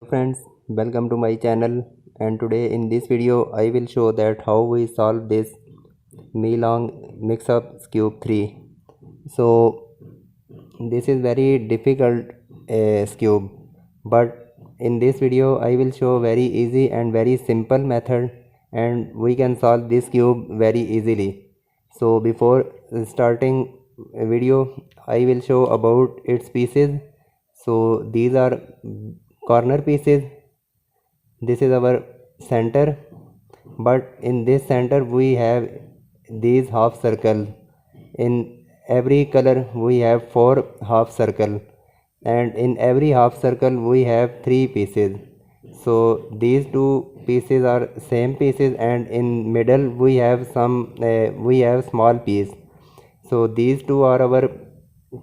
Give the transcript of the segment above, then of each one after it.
Friends, welcome to my channel, and today in this video I will show that how we solve this Milong mix-up cube 3. So this is very difficult cube, but in this video I will show very easy and very simple method, and we can solve this cube very easily. So before starting a video I will show about its pieces. So these are corner pieces, this is our center, but in this center we have these half circle. In every color we have 4 half circle, and in every half circle we have 3 pieces. So these two pieces are same pieces, and in middle we have small piece. So these two are our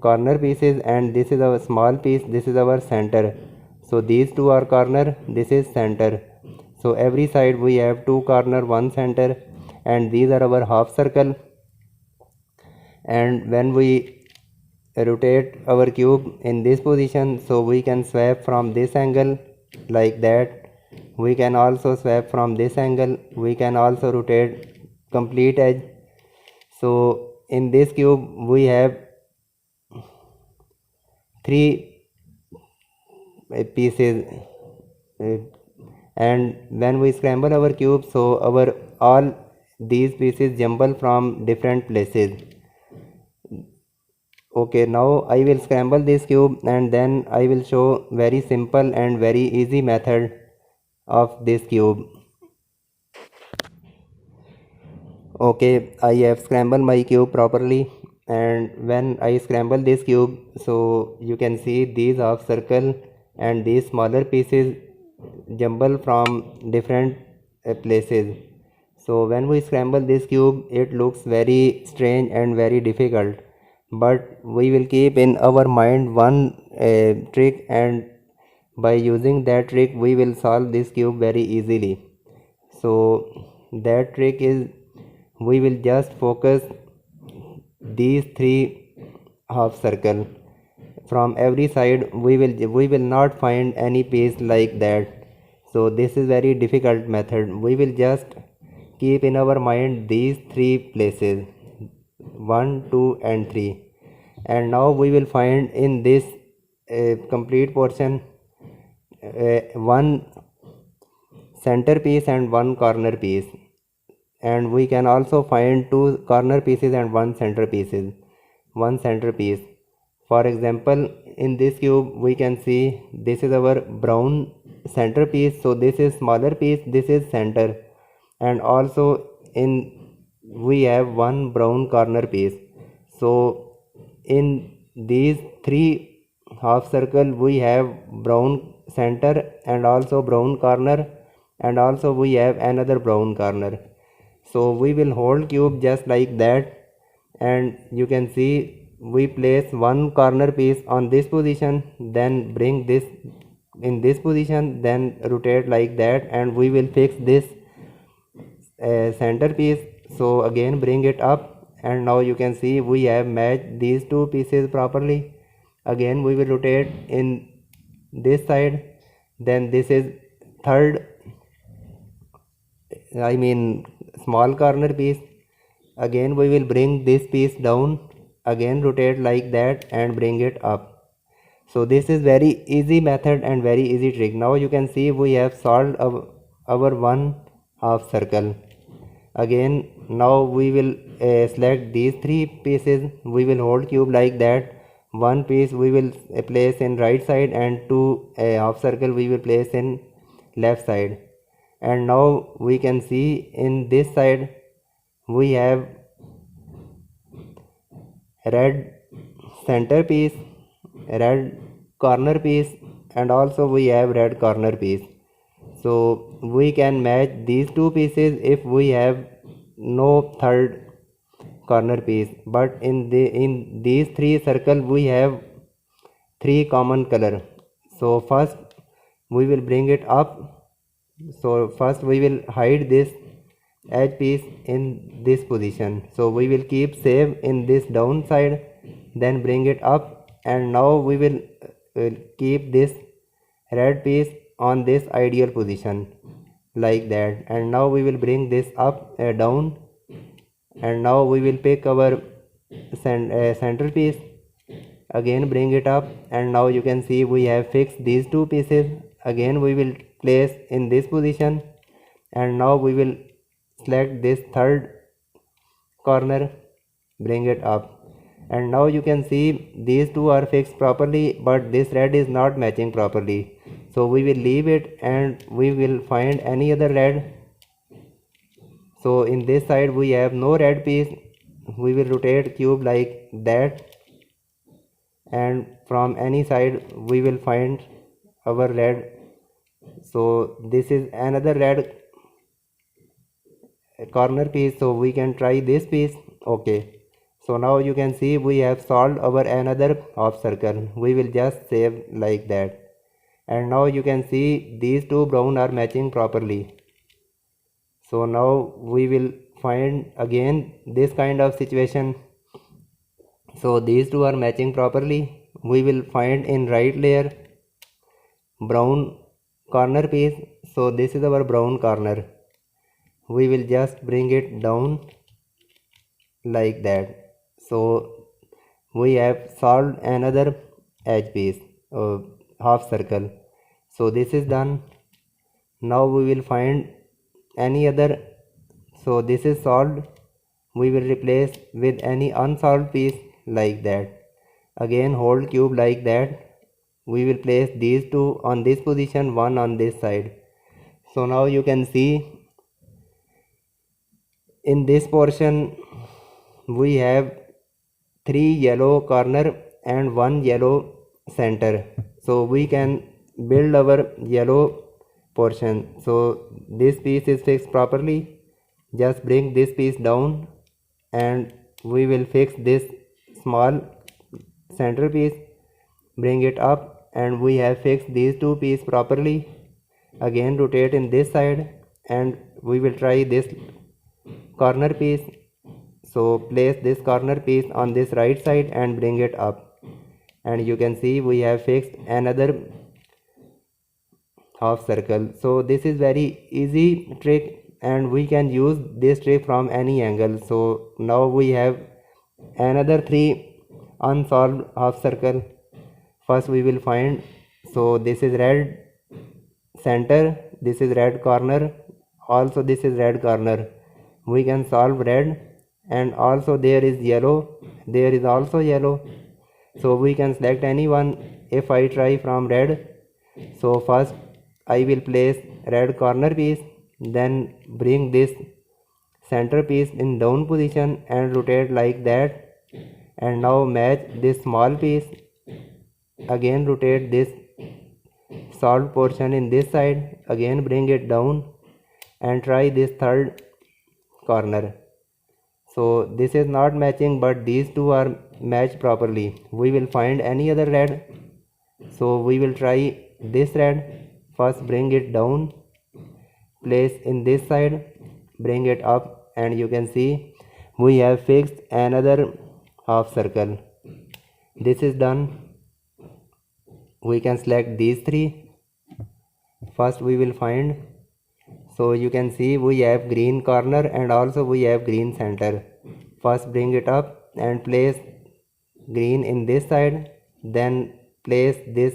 corner pieces, and this is our small piece, this is our center. So these two are corner, this is center. So every side we have 2 corner, 1 center, and these are our half circle. And when we rotate our cube in this position, so we can swap from this angle like that. We can also swap from this angle. We can also rotate complete edge. So in this cube we have 3 pieces, and when we scramble our cube, so our all these pieces jumble from different places. Okay, now I will scramble this cube, and then I will show very simple and very easy method of this cube. Okay, I have scrambled my cube properly, and when I scramble this cube, so you can see these half circle and these smaller pieces jumble from different places. So when we scramble this cube, it looks very strange and very difficult, but we will keep in our mind one trick, and by using that trick we will solve this cube very easily. So that trick is, we will just focus these 3 half circle from every side. We will not find any piece like that. So this is very difficult method. We will just keep in our mind these 3 places, 1, 2 and 3, and now we will find in this complete portion one center piece and one corner piece, and we can also find 2 corner pieces and one center piece. For example, in this cube we can see this is our brown center piece, so this is smaller piece, this is center, and also in we have one brown corner piece. So in these 3 half circle we have brown center and also brown corner, and also we have another brown corner. So we will hold cube just like that, and you can see we place one corner piece on this position, then bring this in this position, then rotate like that, and we will fix this center piece. So again bring it up, and now you can see we have matched these 2 pieces properly. Again we will rotate in this side, then this is third, small corner piece. Again we will bring this piece down, again rotate like that and bring it up. So this is very easy method and very easy trick. Now you can see we have solved our one half circle. Again now we will select these 3 pieces. We will hold cube like that. One piece we will place in right side, and 2 half circle we will place in left side. And now we can see in this side we have red center piece, red corner piece, and also we have red corner piece. So we can match these 2 pieces if we have no third corner piece, but in these 3 circle we have 3 common color. So first we will bring it up. So first we will hide this edge piece in this position. So we will keep save in this down side, then bring it up, and now we will keep this red piece on this ideal position like that. And now we will bring this up down, and now we will pick our centerpiece, again bring it up, and now you can see we have fixed these two pieces. Again we will place in this position, and now we will select this third corner, bring it up, and now you can see these two are fixed properly, but this red is not matching properly. So we will leave it and we will find any other red. So in this side we have no red piece. We will rotate cube like that, and from any side we will find our red. So this is another red corner piece, so we can try this piece. Okay, so now you can see we have solved our another half circle. We will just save like that, and now you can see these two brown are matching properly. So now we will find again this kind of situation. So these two are matching properly. We will find in right layer brown corner piece. So this is our brown corner. We will just bring it down like that. So we have solved another edge piece, half circle. So this is done. Now we will find any other. So this is solved. We will replace with any unsolved piece like that. Again hold cube like that. We will place these two on this position, one on this side. So now you can see in this portion we have 3 yellow corner and 1 yellow center. So we can build our yellow portion. So this piece is fixed properly. Just bring this piece down and we will fix this small center piece, bring it up, and we have fixed these two pieces properly. Again rotate in this side and we will try this corner piece. So place this corner piece on this right side and bring it up, and you can see we have fixed another half circle. So this is very easy trick and we can use this trick from any angle. So now we have another 3 unsolved half circle. First we will find, so this is red center, this is red corner, also this is red corner. We can solve red, and also there is yellow, there is also yellow. So we can select any one. If I try from red, so first I will place red corner piece, then bring this center piece in down position and rotate like that, and now match this small piece. Again rotate this solved portion in this side, again bring it down and try this third corner. So this is not matching, but these two are matched properly. We will find any other red. So we will try this red. First bring it down, place in this side, bring it up, and you can see we have fixed another half circle. This is done. We can select these 3. First we will find, so you can see we have green corner and also we have green center. First bring it up and place green in this side, then place this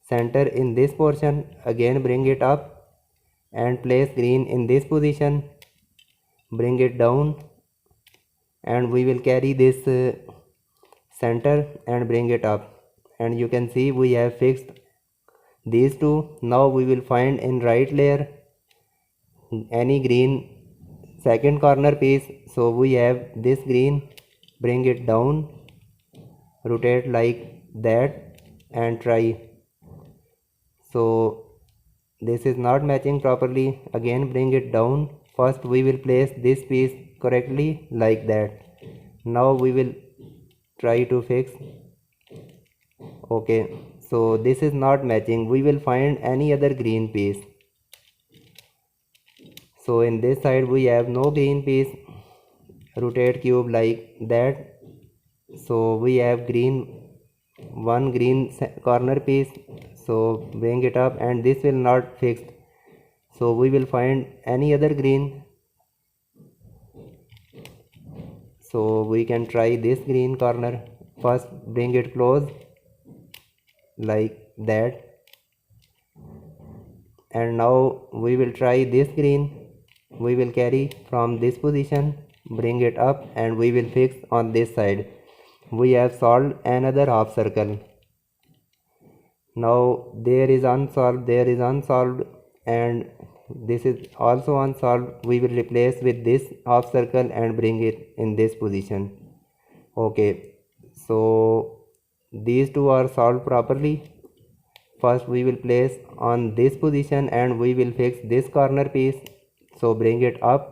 center in this portion, again bring it up and place green in this position, bring it down, and we will carry this center and bring it up, and you can see we have fixed these two. Now we will find in right layer any green second corner piece. So we have this green, bring it down, rotate like that and try. So this is not matching properly, again bring it down. First we will place this piece correctly like that. Now we will try to fix. Okay, so this is not matching. We will find any other green piece. So in this side we have no green piece, rotate cube like that. So we have green, one green corner piece. so bring it up, and this will not fixed, so we will find any other green. So we can try this green corner. First bring it close like that, and now we will try this green. We will carry from this position, bring it up, and we will fix on this side. We have solved another half circle. Now there is unsolved, and this is also unsolved. We will replace with this half circle and bring it in this position. Okay, so these two are solved properly. First we will place on this position and we will fix this corner piece. So bring it up,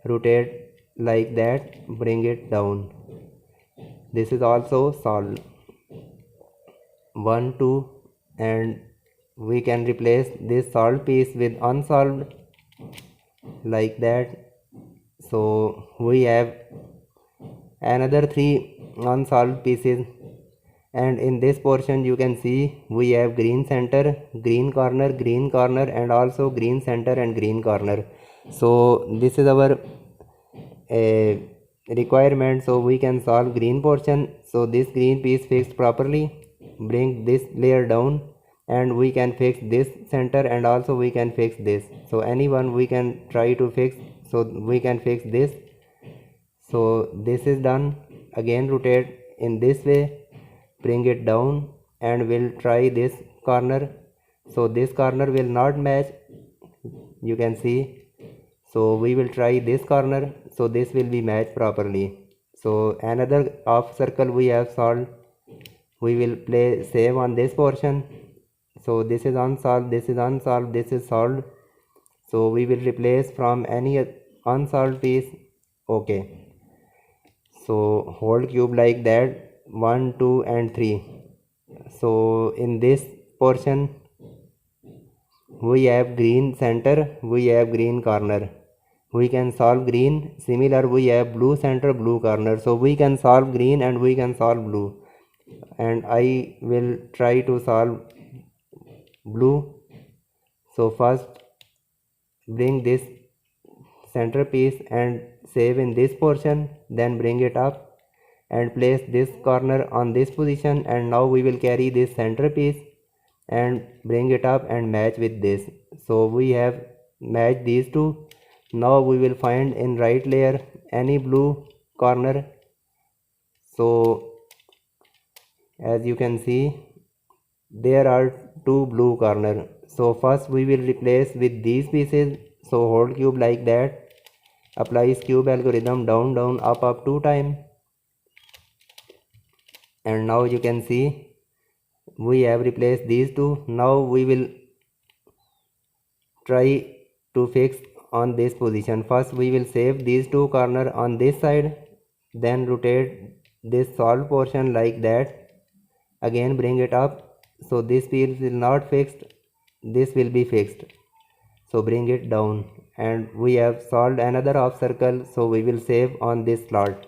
rotate like that, bring it down. This is also solved. 1 2, and we can replace this solved piece with unsolved like that. So we have another 3 unsolved pieces, and in this portion you can see we have green center, green corner, and also green center and green corner. So this is our requirement, so we can solve green portion. So this green piece fixed properly, bring this layer down, and we can fix this center, and also we can fix this. So anyone we can try to fix, so we can fix this. So this is done. Again rotate in this way, bring it down, and we'll try this corner. So this corner will not match, you can see. So we will try this corner, so this will be matched properly. So another half circle we have solved. We will play save on this portion. So this is unsolved, this is unsolved, this is solved. So we will replace from any unsolved piece. Okay, so hold cube like that, 1 2 and 3. So in this portion we have green center, we have green corner. We can solve green. Similar, we have blue center, blue corner. So we can solve green and we can solve blue, and I will try to solve blue. So first bring this center piece and save in this portion, then bring it up and place this corner on this position, and now we will carry this center piece and bring it up and match with this. So we have matched these two. Now we will find in right layer any blue corner. So as you can see, there are 2 blue corner. So first we will replace with these pieces. So hold cube like that, apply cube algorithm, down down up up 2 times, and now you can see we have replaced these two. Now we will try to fix on this position. First we will save these 2 corner on this side, then rotate this solved portion like that, again bring it up. So this piece is not fixed, this will be fixed. So bring it down, and we have solved another half circle. So we will save on this slot,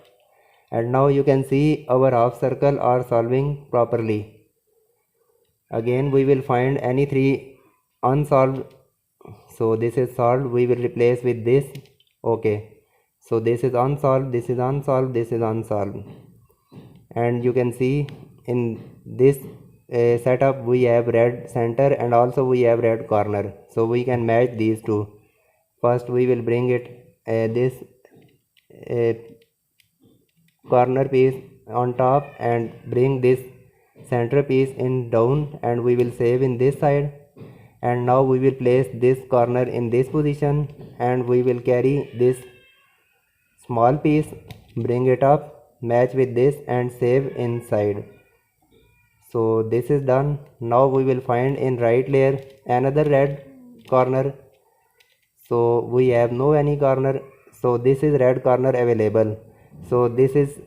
and now you can see our half circle are solving properly. Again we will find any 3 unsolved. So this is solved, we will replace with this. Okay, so this is unsolved, this is unsolved, this is unsolved, and you can see in this setup we have red center and also we have red corner. So we can match these two. First we will bring it this corner piece on top and bring this center piece in down, and we will save in this side. And now we will place this corner in this position, and we will carry this small piece, bring it up, match with this, and save inside. So this is done. Now we will find in right layer another red corner. So we have no any corner, so this is red corner available. So this is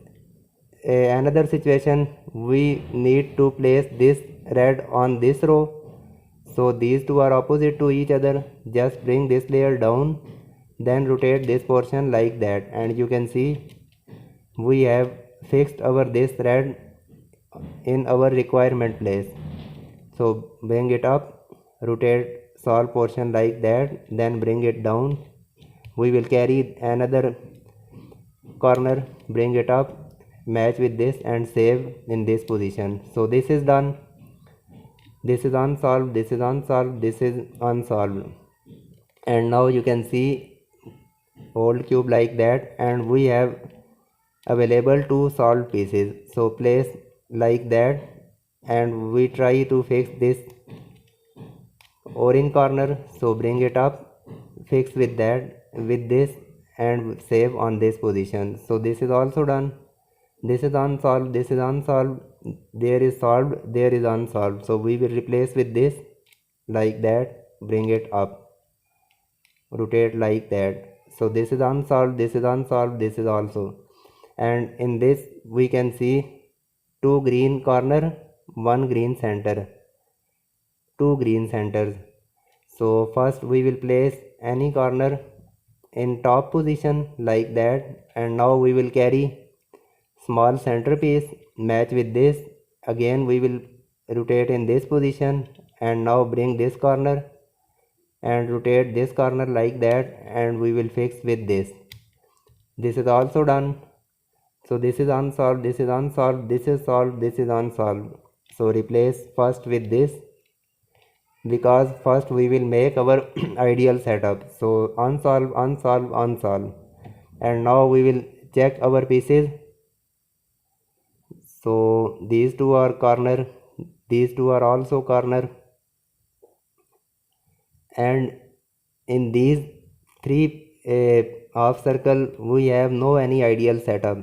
another situation, we need to place this red on this row. So these two are opposite to each other. Just bring this layer down, then rotate this portion like that, and you can see we have fixed our this red in our requirement place. So bring it up, rotate solve portion like that, then bring it down. We will carry another corner, bring it up, match with this and save in this position. So this is done. This is unsolved, this is unsolved, this is unsolved. And now you can see old cube like that, and we have available two solved pieces. So place like that, and we try to fix this orange corner. So bring it up, fix with that, with this, and save on this position. So this is also done. This is unsolved, this is unsolved, there is solved, there is unsolved. So we will replace with this like that, bring it up, rotate like that. So this is unsolved, this is unsolved, this is also. And in this we can see two green corner, one green center, two green centers. So first we will place any corner in top position like that, and now we will carry small centerpiece, match with this. Again we will rotate in this position, and now bring this corner and rotate this corner like that, and we will fix with this. This is also done. So this is unsolved, this is unsolved, this is solved, this is unsolved. So replace first with this, because first we will make our ideal setup. So unsolved, unsolved, unsolved. And now we will check our pieces. So these two are corner, these two are also corner, and in these three half circle we have no any ideal setup.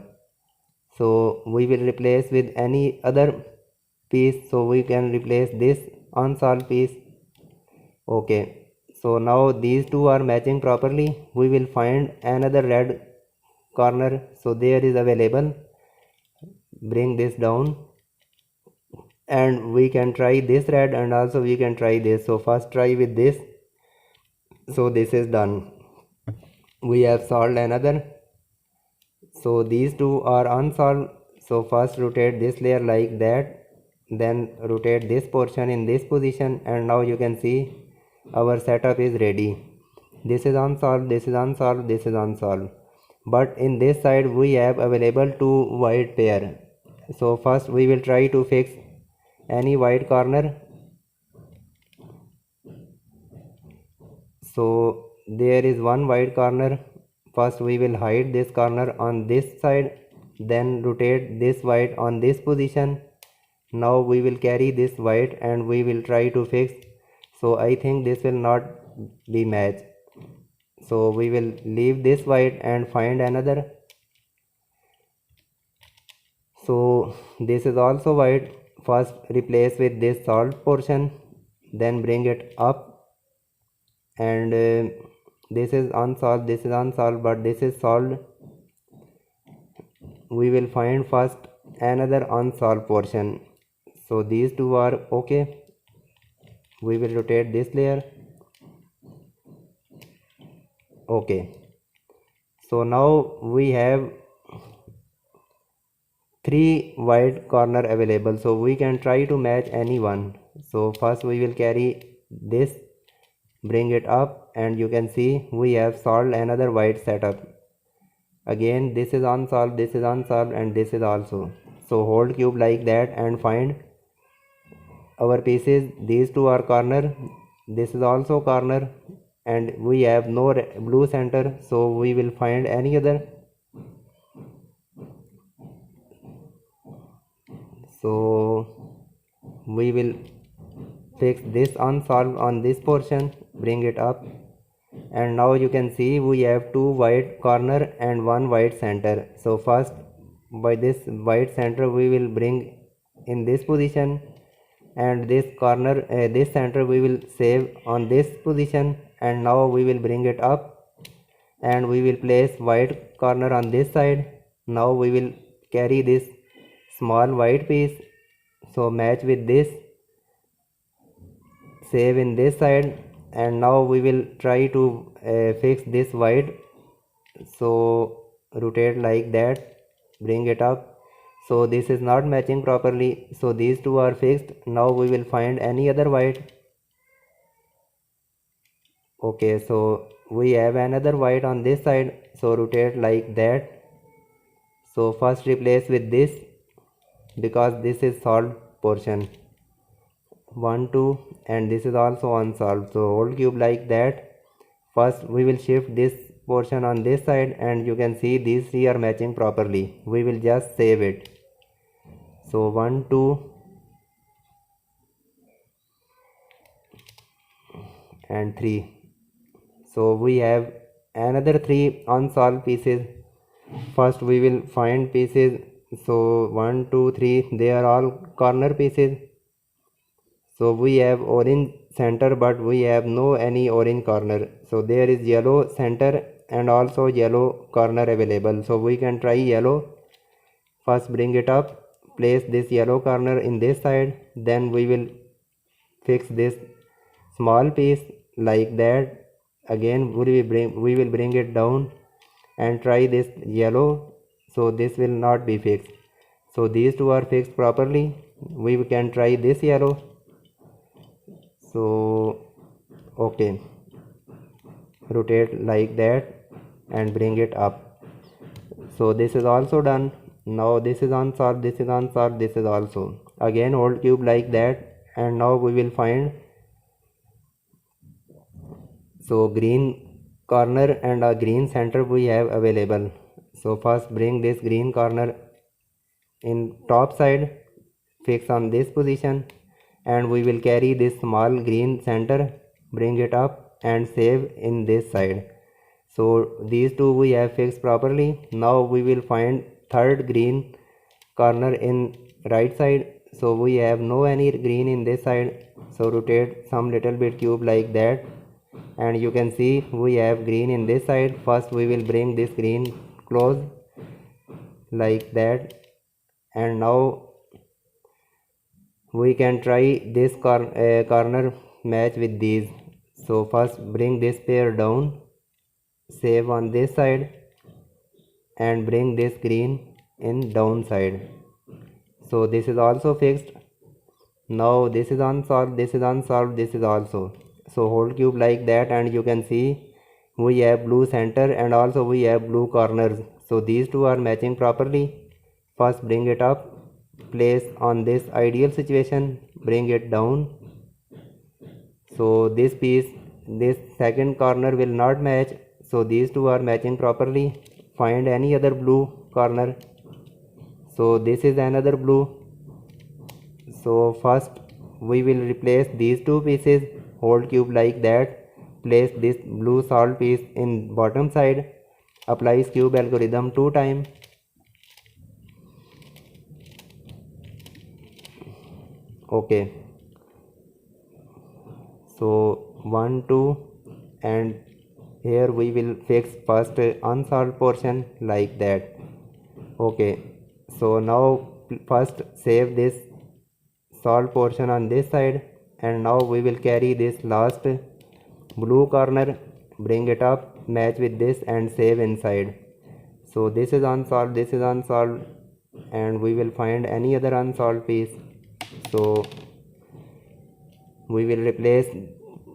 So we will replace with any other piece. So we can replace this unsolved piece. Okay, so now these two are matching properly. We will find another red corner. So there is available, bring this down, and we can try this red, and also we can try this. So first try with this. So this is done. We have solved another. So these two are unsolved. So first rotate this layer like that, then rotate this portion in this position, and now you can see our setup is ready. This is unsolved, this is unsolved, this is unsolved. But in this side we have available two white pair. So first we will try to fix any white corner. So there is one white corner. First we will hide this corner on this side, then rotate this white on this position. Now we will carry this white and we will try to fix. So I think this will not be matched. So we will leave this white and find another. So this is also white. First replace with this solved portion, then bring it up, and this is unsolved, this is unsolved, but this is solved. We will find first another unsolved portion. So these two are okay. We will rotate this layer. Okay, so now we have three white corner available, so we can try to match any one. So first we will carry this, bring it up, and you can see we have solved another white setup. Again this is unsolved, this is unsolved, and this is also. So hold cube like that and find our pieces. These two are corner, this is also corner, and we have no blue center, so we will find any other. So we will fix this unsolved on this portion, bring it up, and now you can see we have two white corner and one white center. So first by this white center we will bring in this position, and this corner this center we will save on this position, and now we will bring it up and we will place white corner on this side. Now we will carry this small white piece, so match with this, save in this side, and now we will try to fix this white. So rotate like that, bring it up, So this is not matching properly, so these two are fixed. Now we will find any other white. Okay, so we have another white on this side, so rotate like that. So first replace with this because this is solved portion 1 2, and this is also unsolved, so hold cube like that. First we will shift this portion on this side, and you can see these three are matching properly. We will just save it. So 1 2 and 3. So we have another 3 unsolved pieces. First we will find pieces. So 1 2 3, they are all corner pieces. So we have orange center, but we have no any orange corner. So there is yellow center and also yellow corner available. So we can try yellow. First bring it up, place this yellow corner in this side, then we will fix this small piece like that. Again we will bring it down and try this yellow. So this will not be fixed. So these two are fixed properly. We can try this yellow. So okay, rotate like that and bring it up. So this is also done. Now this is unsolved, this is unsolved, this is also. Again hold cube like that, and now we will find. So green corner and a green center we have available. So first bring this green corner in top side, fix on this position, and we will carry this small green center, bring it up and save in this side. So these two we have fixed properly. Now we will find third green corner in right side. So we have no any green in this side, so rotate some little bit cube like that, and you can see we have green in this side. First we will bring this green close like that, and now we can try this corner match with these. So first bring this pair down, save on this side, and bring this green in down side. So this is also fixed. Now this is unsolved, this is unsolved, this is also. So hold cube like that, and you can see we have blue center and also we have blue corners. So these two are matching properly. First bring it up, place on this ideal situation, bring it down. So this piece, this second corner will not match, so these two are matching properly. Find any other blue corner. So this is another blue. So first we will replace these two pieces, hold cube like that, place this blue solved piece in bottom side, apply cube algorithm 2 times. Okay, so 1 2, and here we will fix first unsolved portion like that. Okay, so now first save this solved portion on this side, and now we will carry this last blue corner, bring it up, match with this and save inside. So this is unsolved, this is unsolved, and we will find any other unsolved piece. So we will replace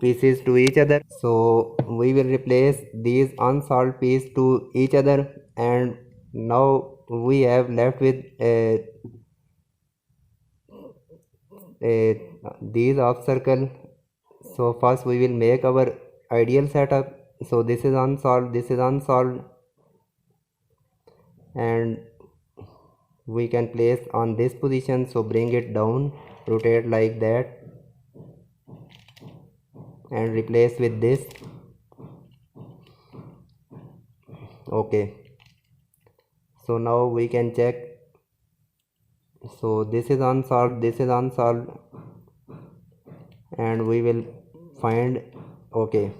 pieces to each other. So we will replace these unsolved pieces to each other, and now we have left with these off circle. So first we will make our ideal setup. So this is unsolved, this is unsolved, and we can place on this position. So bring it down, rotate like that, and replace with this. Okay, so now we can check. So this is unsolved, this is unsolved, and we will find. Okay,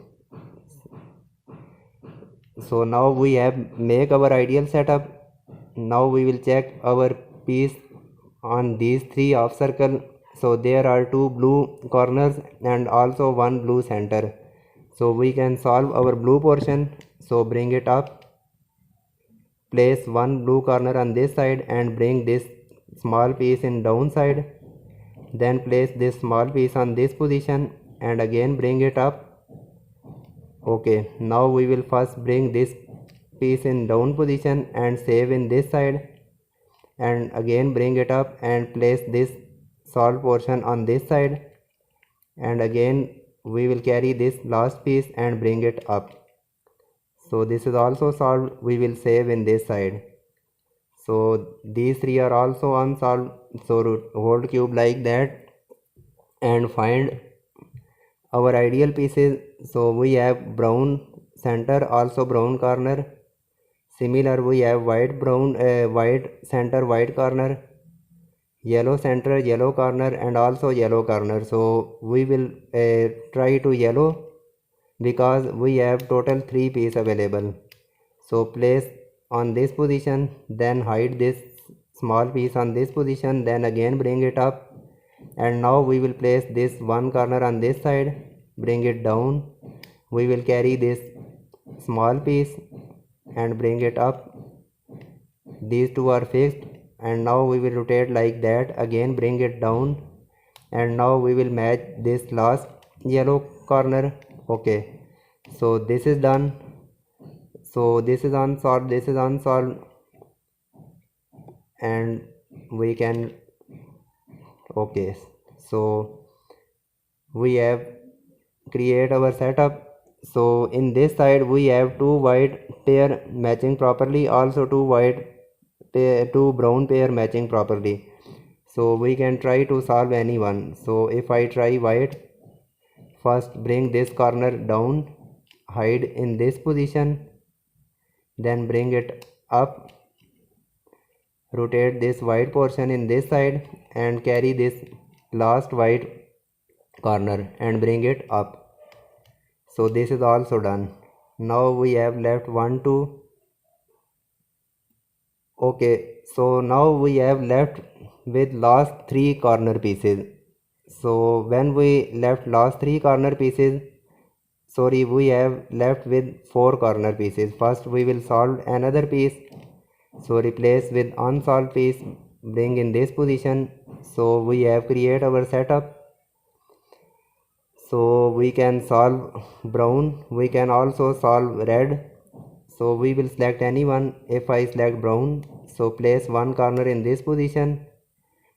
so now we have make our ideal setup. Now we will check our piece on these three off circle. So there are two blue corners and also one blue center. So we can solve our blue portion. So bring it up, place one blue corner on this side and bring this small piece in down side, then place this small piece on this position and again bring it up. Okay, now we will first bring this piece in down position and save in this side, and again bring it up and place this solved portion on this side, and again we will carry this last piece and bring it up. So this is also solved. We will save in this side. So these three are also unsolved. So hold cube like that and find our ideal pieces. So we have brown center, also brown corner. Similar, we have white brown, white center, white corner, yellow center, yellow corner, and also yellow corner. So we will try to yellow because we have total 3 pieces available. So place on this position, then hide this small piece on this position, then again bring it up, and now we will place this one corner on this side, bring it down. We will carry this small piece and bring it up. These two are fixed, and now we will rotate like that, again bring it down, and now we will match this last yellow corner. Okay, so this is done. So this is unsolved, this is unsolved, and we can, okay, so we have create our setup. So in this side we have 2 white pair matching properly, also 2 white pair, 2 brown pair matching properly. So we can try to solve any one. So if I try white, first bring this corner down, hide in this position, then bring it up, rotate this white portion in this side and carry this last white corner and bring it up. So this is also done. Now we have left 1, 2. Okay, so now we have left with last 3 corner pieces. So when we left last 3 corner pieces, we have left with 4 corner pieces. First we will solve another piece. So replace with unsolved piece, bring in this position. So we have create our setup. So we can solve brown, we can also solve red. So we will select any one. If I select brown, so place one corner in this position,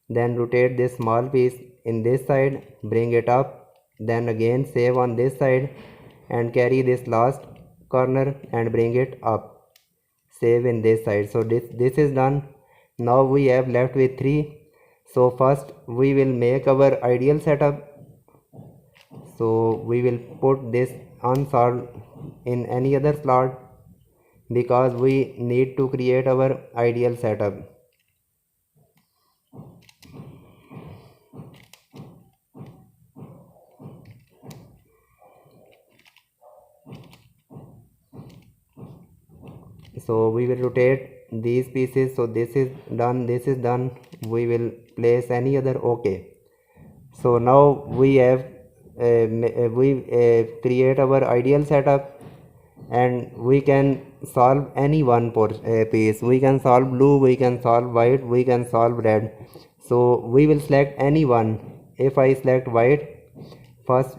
then rotate this small piece in this side, bring it up, then again save on this side and carry this last corner and bring it up, save in this side. So this is done. Now we have left with 3. So first we will make our ideal setup. So we will put this unsolved in any other slot because we need to create our ideal setup. So we will rotate these pieces. So this is done, this is done. We will place any other. Okay, so now we have create our ideal setup, and we can solve any one piece. We can solve blue, we can solve white, we can solve red. So we will select any one. If I select white, first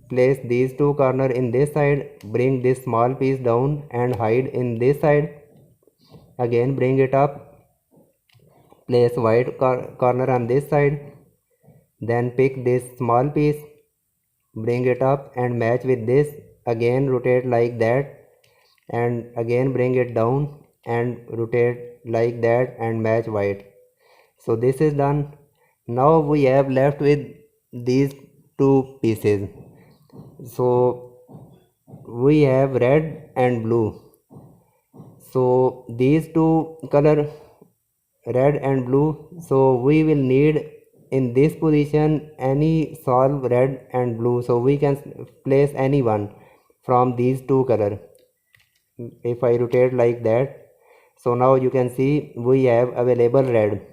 place these 2 corner in this side, bring this small piece down and hide in this side, again bring it up, place white corner on this side, then pick this small piece, bring it up and match with this, again rotate like that and again bring it down and rotate like that and match white. So this is done. Now we have left with these 2 pieces. So we have red and blue. So these 2 color, red and blue, so we will need in this position any solve red and blue. So we can place any one from these 2 color. If I rotate like that, so now you can see we have available red.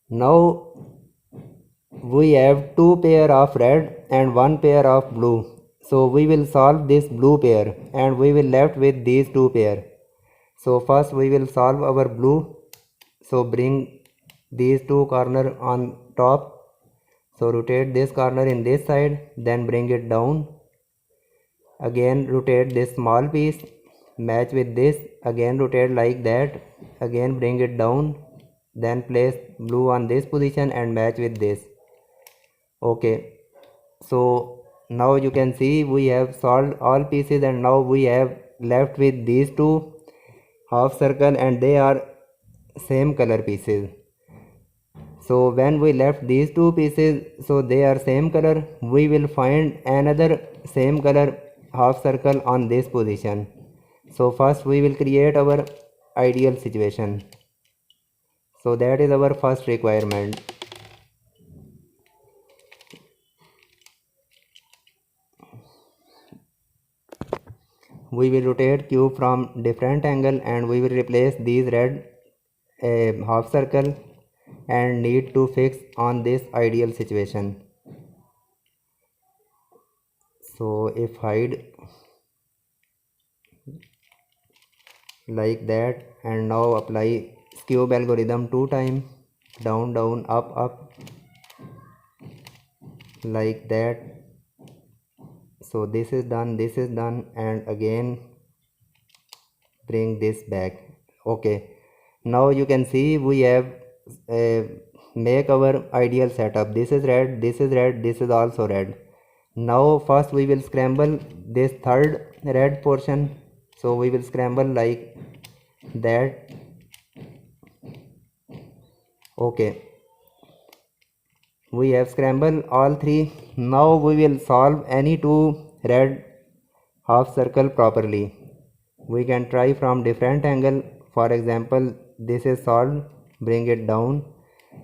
Now we have 2 pair of red and 1 pair of blue. So we will solve this blue pair and we will left with these 2 pair. So first we will solve our blue. So bring these two corner on top. So rotate this corner in this side, then bring it down. Again rotate this small piece, match with this, again rotate like that, again bring it down, then place blue on this position and match with this. Okay, so now you can see we have solved all pieces, and now we have left with these two half circle and they are same color pieces. So when we left these two pieces, so they are same color, we will find another same color half circle on this position. So first we will create our ideal situation. So that is our first requirement. We will rotate cube from different angle and we will replace these red half circle and need to fix on this ideal situation. So if hide like that, and now apply cube algorithm 2 times, down down up up like that. So this is done, this is done, and again bring this back. Okay, now you can see we have make our ideal setup. This is red, this is red, this is also red. Now first we will scramble this third red portion. So we will scramble like that. Okay, we have scrambled all three. Now we will solve any two red half circle properly. We can try from different angle. For example, this is solved, bring it down.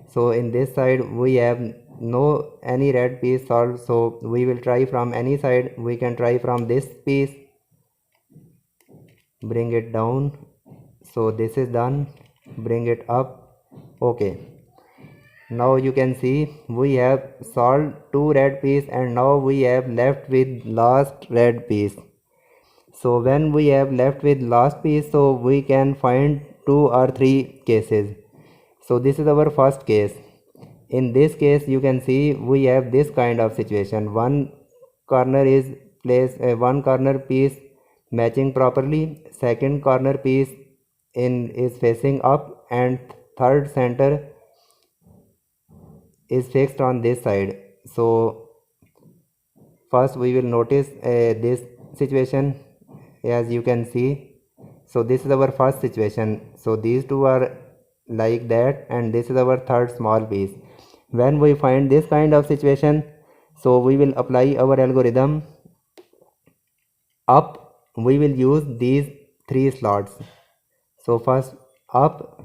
So in this side we have no any red piece solved, so we will try from any side. We can try from this piece, bring it down. So this is done, bring it up. Okay, now you can see we have solved two red piece and now we have left with last red piece. So when we have left with last piece, so we can find 2 or 3 cases. So this is our first case. In this case you can see we have this kind of situation. One corner is placed, one corner piece matching properly, second corner piece is facing up, and third center is fixed on this side. So first we will notice this situation, as you can see. So this is our first situation. So these two are like that and this is our third small piece. When we find this kind of situation, so we will apply our algorithm up. We will use these 3 slots. So first up,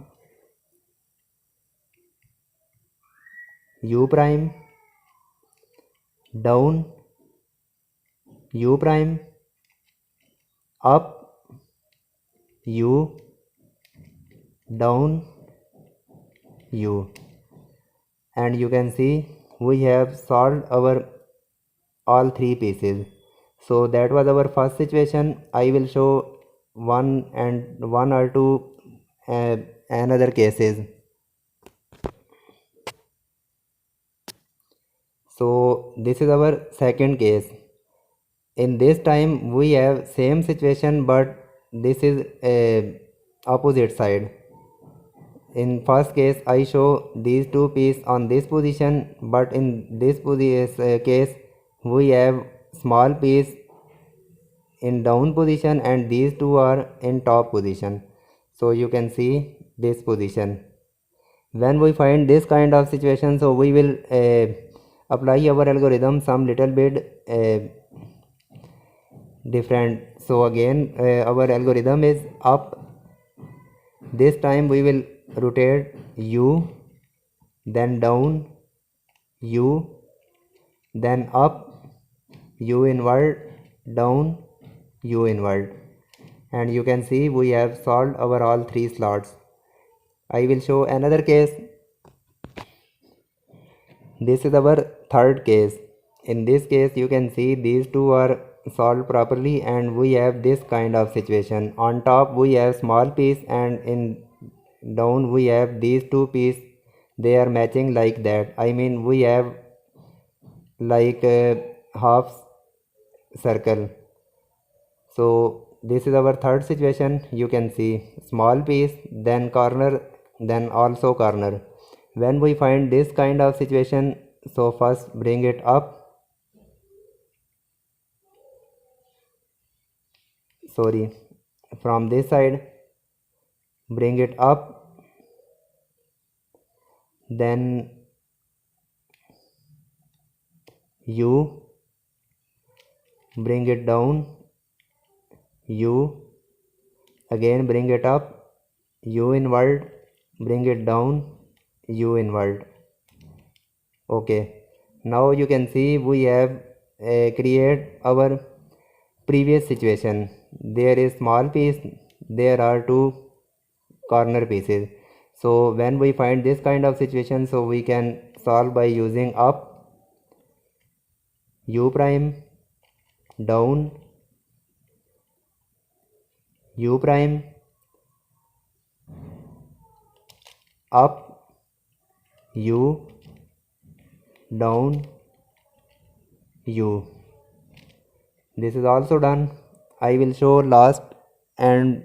u prime, down, u prime, up, u, down, u. And you can see we have solved our all 3 pieces. So that was our first situation. I will show one or two another cases. So this is our second case. In this time we have same situation, but this is opposite side. In first case I show these two pieces on this position, but in this case we have small piece in down position and these two are in top position. So you can see this position. When we find this kind of situation, so we will apply our algorithm some little bit different. So again our algorithm is up. This time we will rotate u, then down, u, then up, u inward, down, u inward. And you can see we have solved our all 3 slots. I will show another case. This is our third case. In this case you can see these two are solved properly, and we have this kind of situation. On top we have small piece, and in down we have these two piece. They are matching like that. I mean, we have like a half circle. So this is our third situation. You can see small piece, then corner, then also corner. When we find this kind of situation, so first bring it up, sorry, from this side, bring it up, then U, bring it down, U, again bring it up, U inward, bring it down, U inward. Okay, now you can see we have create our previous situation. There is small piece, there are two corner pieces. So when we find this kind of situation, so we can solve by using up, U prime, down, U prime, up, U, down, U. This is also done. I will show last and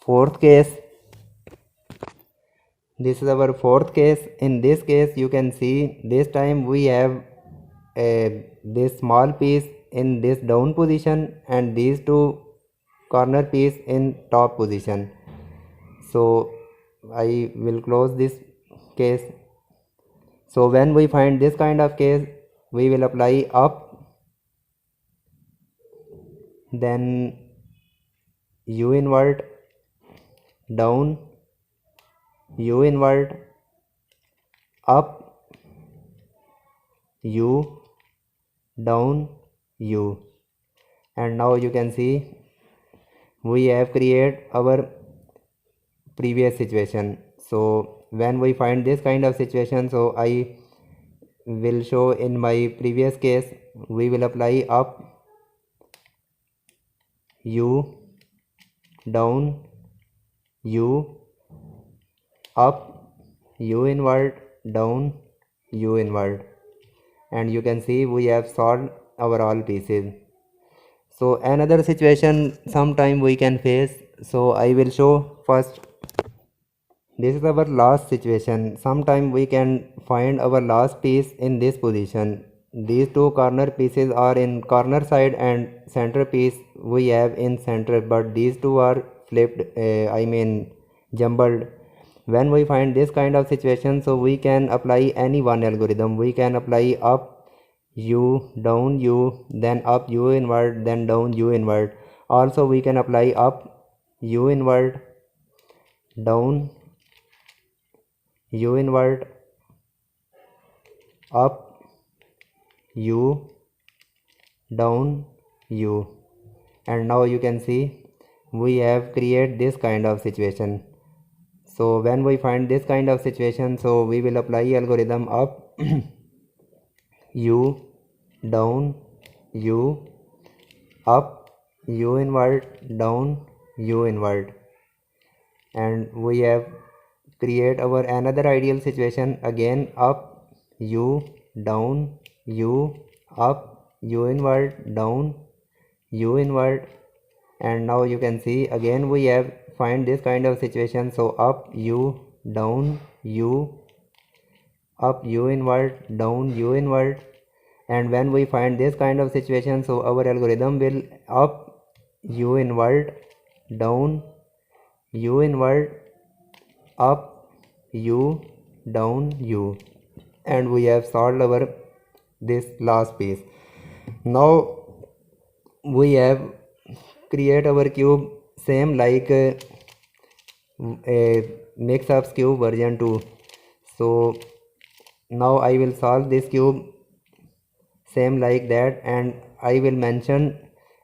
fourth case. This is our fourth case. In this case you can see this time we have this small piece in this down position and these two corner piece in top position. So I will close this case. So when we find this kind of case, we will apply up, then U invert, down, U invert, up, U, down, U. And now you can see we have created our previous situation. So when we find this kind of situation, so I will show in my previous case, we will apply up, U, down, U, up, U invert, down, U invert, and you can see we have solved our all pieces. So another situation sometime we can face, so I will show first. This is our last situation. Sometime we can find our last piece in this position. These two corner pieces are in corner side and center piece we have in center, but these two are flipped, I mean jumbled. When we find this kind of situation, so we can apply any one algorithm. We can apply up U, down U, then up U invert, then down U invert. Also we can apply up U invert, down U invert, up U, down U. And now you can see we have created this kind of situation. So when we find this kind of situation, so we will apply algorithm up U, down U, up U invert, down U invert, and we have create our another ideal situation. Again up U, down U, up U invert, down U invert, and now you can see again we have find this kind of situation. So up U, down U, up U invert, down U invert, and when we find this kind of situation, so our algorithm will up U invert, down U invert, up U, down U, and we have solved our this last piece. Now we have create our cube same like a Mixup cube version 2. So now I will solve this cube same like that, and I will mention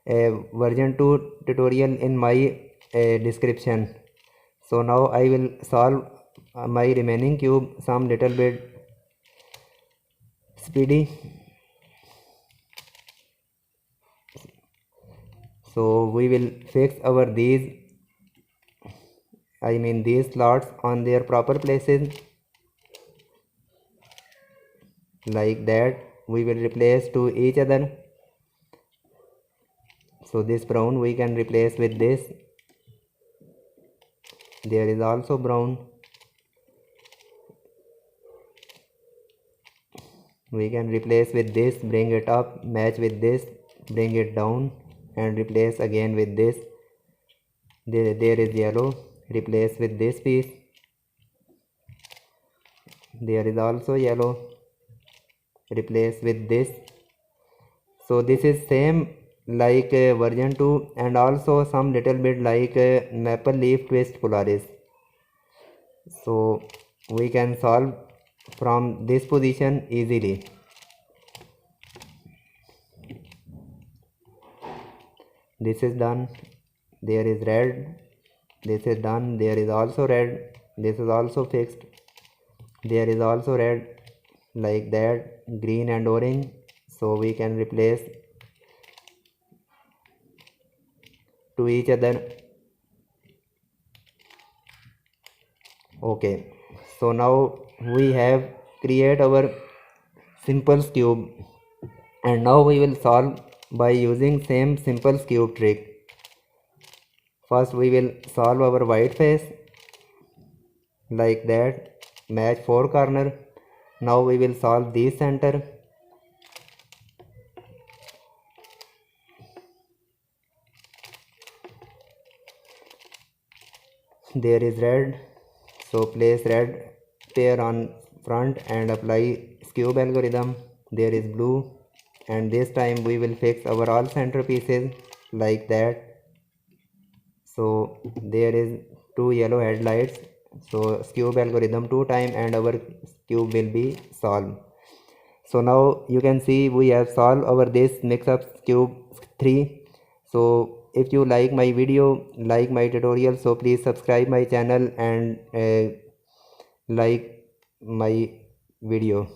a version 2 tutorial in my description. So now I will solve my remaining cube some little bit speedy. So we will fix our these slots on their proper places. Like that we will replace to each other. So this brown we can replace with this. There is also brown. We can replace with this, bring it up, match with this, bring it down and replace again with this. There is yellow, replace with this piece. There is also yellow, replace with this. So this is same like version 2 and also some little bit like maple leaf twist Polaris. So we can solve from this position easily. This is done. There is red. This is done. There is also red. This is also fixed. There is also red, like that, green and orange. So we can replace to each other. Okay, so now we have create our simple cube, and now we will solve by using same simple cube trick. First we will solve our white face like that, match 4 corner. Now we will solve this center. There is red, so place red pair on front and apply cube algorithm. There is blue, and this time we will fix our all center pieces like that. So there is 2 yellow headlights, so cube algorithm 2 times and our cube will be solved. So now you can see we have solved our this mix up cube 3. So if you like my video, like my tutorial, so please subscribe my channel and like my video.